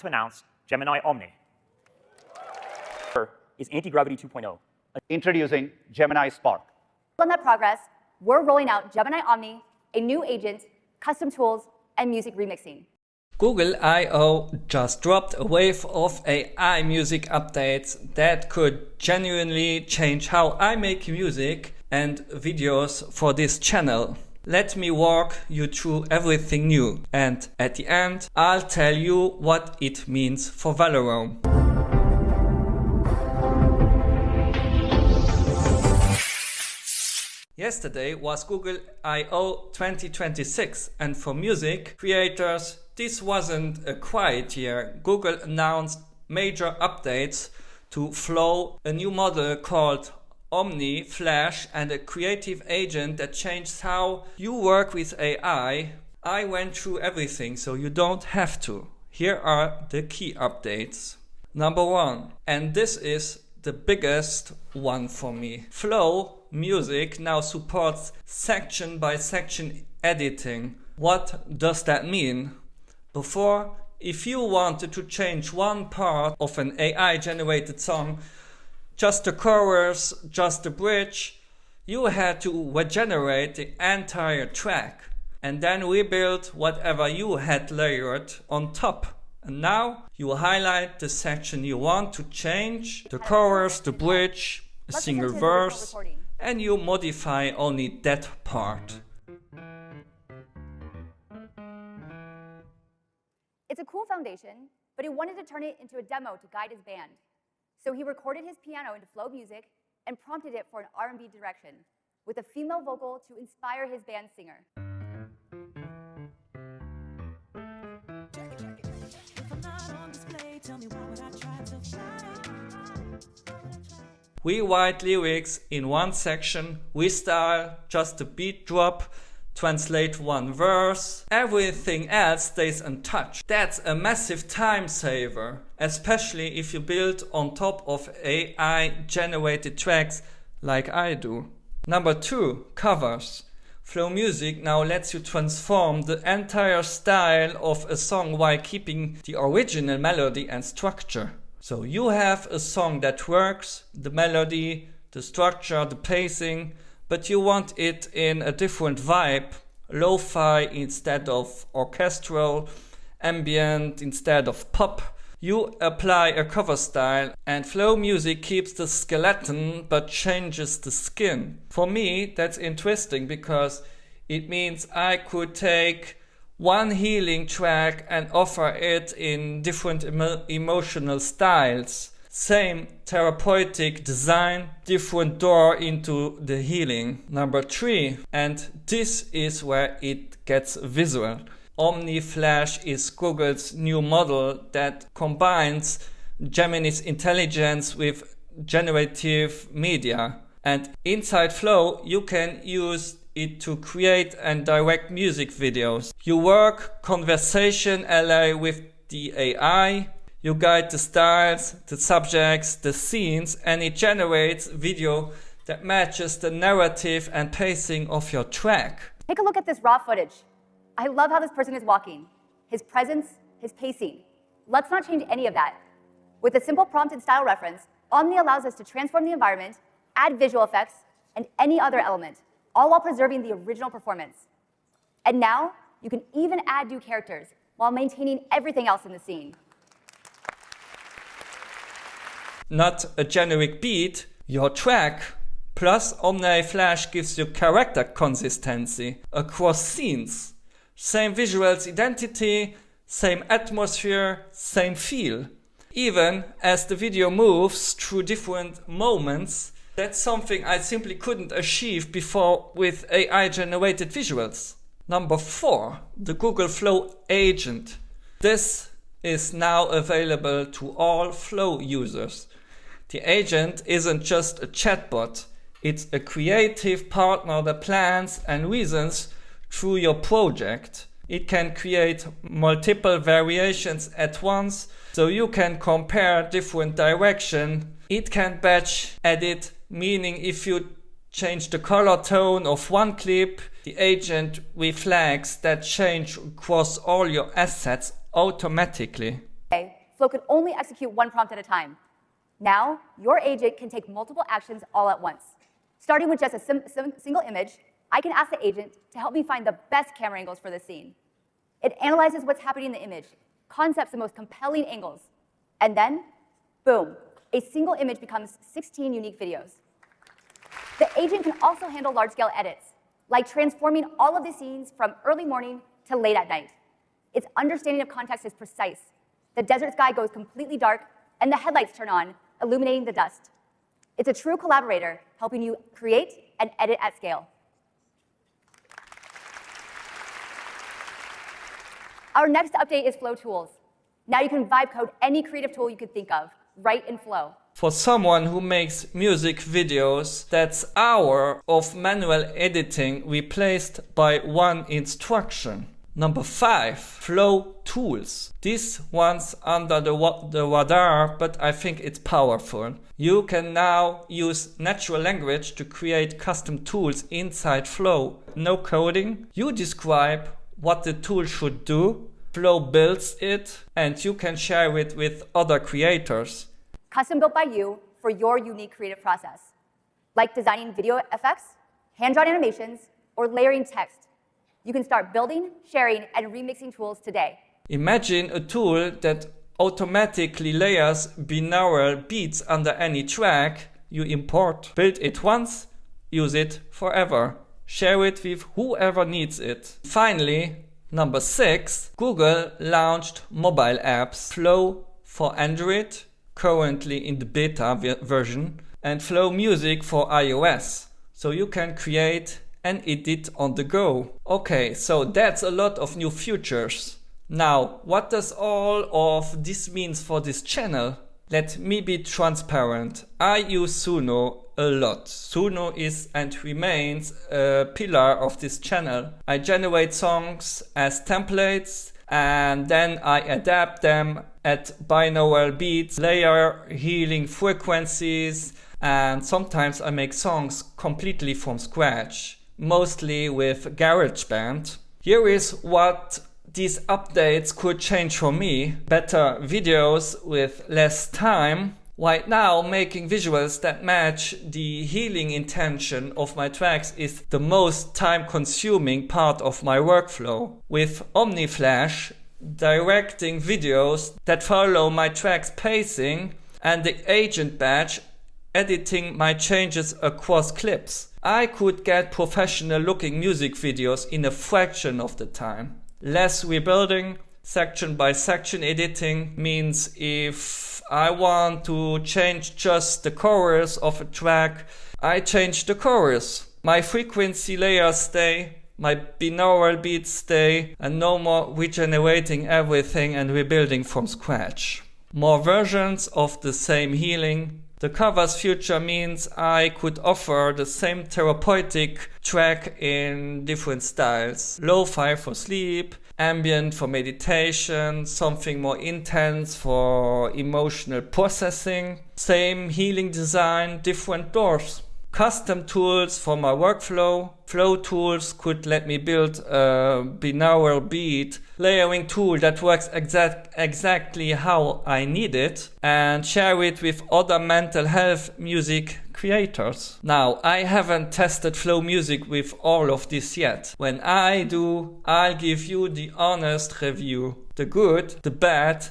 to announce Gemini Omni. Is Anti-Gravity 2.0. Introducing Gemini Spark. On that progress, we're rolling out Gemini Omni, a new agent, custom tools, and music remixing. Google I/O just dropped a wave of AI music updates that could genuinely change how I make music and videos for this channel. Let me walk you through everything new, and at the end I'll tell you what it means for Valerome. Yesterday was Google I/O 2026, and for music creators this wasn't a quiet year. Google announced major updates to Flow, a new model called Omni Flash, and a creative agent that changed how you work with AI. I went through everything, so you don't have to. Here are the key updates. Number 1, and this is the biggest one for me. Flow Music now supports section by section editing. What does that mean? Before, if you wanted to change one part of an AI generated song, just the chorus, just the bridge, you had to regenerate the entire track and then rebuild whatever you had layered on top. And now you highlight the section you want to change, the chorus, the bridge, a single verse, and you modify only that part. It's a cool foundation, but he wanted to turn it into a demo to guide his band. So he recorded his piano into Flow Music and prompted it for an R&B direction, with a female vocal to inspire his band singer. Rewrite lyrics in one section, restyle just a beat drop, translate one verse, everything else stays untouched. That's a massive time saver, especially if you build on top of AI generated tracks like I do. Number 2, covers. Flow Music now lets you transform the entire style of a song while keeping the original melody and structure. So you have a song that works, the melody, the structure, the pacing, but you want it in a different vibe, lo-fi instead of orchestral, ambient instead of pop. You apply a cover style and Flow Music keeps the skeleton but changes the skin. For me, that's interesting because it means I could take one healing track and offer it in different emotional styles. Same therapeutic design, different door into the healing. Number 3, and this is where it gets visual. Omni Flash is Google's new model that combines Gemini's intelligence with generative media. And inside Flow, you can use it to create and direct music videos. You work conversationally with the AI, you guide the styles, the subjects, the scenes, and it generates video that matches the narrative and pacing of your track. Take a look at this raw footage. I love how this person is walking, his presence, his pacing. Let's not change any of that. With a simple prompt and style reference, Omni allows us to transform the environment, add visual effects, and any other element, all while preserving the original performance. And now, you can even add new characters while maintaining everything else in the scene. Not a generic beat, your track. Plus, Omni Flash gives you character consistency across scenes. Same visuals identity, same atmosphere, same feel. Even as the video moves through different moments, that's something I simply couldn't achieve before with AI-generated visuals. Number 4, the Google Flow agent. This is now available to all Flow users. The agent isn't just a chatbot, it's a creative partner that plans and reasons through your project. It can create multiple variations at once, so you can compare different directions. It can batch edit, meaning if you change the color tone of one clip, the agent reflects that change across all your assets automatically. Okay, Flow could only execute one prompt at a time. Now, your agent can take multiple actions all at once. Starting with just a single image, I can ask the agent to help me find the best camera angles for the scene. It analyzes what's happening in the image, concepts the most compelling angles, and then, boom, a single image becomes 16 unique videos. The agent can also handle large-scale edits, like transforming all of the scenes from early morning to late at night. Its understanding of context is precise. The desert sky goes completely dark, and the headlights turn on, illuminating the dust. It's a true collaborator, helping you create and edit at scale. Our next update is Flow Tools. Now you can vibe code any creative tool you could think of, right in Flow. For someone who makes music videos, that's hour of manual editing replaced by one instruction. Number 5, Flow Tools. This one's under the radar, but I think it's powerful. You can now use natural language to create custom tools inside Flow. No coding. You describe what the tool should do, Flow builds it, and you can share it with other creators. Custom built by you for your unique creative process, like designing video effects, hand-drawn animations, or layering text. You can start building, sharing, and remixing tools today. Imagine a tool that automatically layers binaural beats under any track you import. Build it once, use it forever. Share it with whoever needs it. Finally, number 6, Google launched mobile apps, Flow for Android, currently in the beta version, and Flow Music for iOS. So you can create and edit on the go. Okay, so that's a lot of new features. Now, what does all of this means for this channel? Let me be transparent. I use Suno a lot. Suno is and remains a pillar of this channel. I generate songs as templates and then I adapt them at binaural beats, layer healing frequencies, and sometimes I make songs completely from scratch, mostly with GarageBand. Here is what these updates could change for me. Better videos with less time. Right now, making visuals that match the healing intention of my tracks is the most time-consuming part of my workflow. With Omni Flash, directing videos that follow my track's pacing, and the agent badge editing my changes across clips, I could get professional-looking music videos in a fraction of the time. Less rebuilding, section by section editing means if I want to change just the chorus of a track, I change the chorus. My frequency layers stay, my binaural beats stay, and no more regenerating everything and rebuilding from scratch. More versions of the same healing. The covers feature means I could offer the same therapeutic track in different styles. Lo-fi for sleep, ambient for meditation, something more intense for emotional processing. Same healing design, different doors. Custom tools for my workflow. Flow tools could let me build a binaural beat layering tool that works exactly how I need it, and share it with other mental health music creators. Now, I haven't tested Flow Music with all of this yet. When I do, I'll give you the honest review. The good, the bad,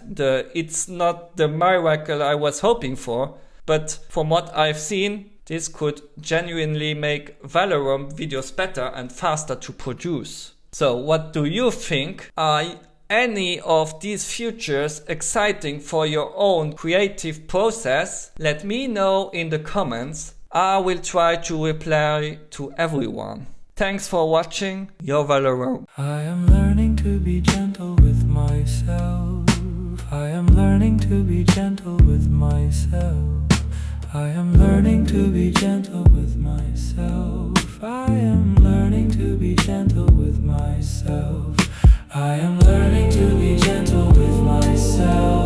it's not the miracle I was hoping for, but from what I've seen, this could genuinely make Valerome videos better and faster to produce. So what do you think? Are any of these features exciting for your own creative process? Let me know in the comments. I will try to reply to everyone. Thanks for watching. Your Valerome. I am learning to be gentle with myself. I am learning to be gentle with myself. I am learning to be gentle with myself. I am learning to be gentle with myself. I am learning to be gentle with myself.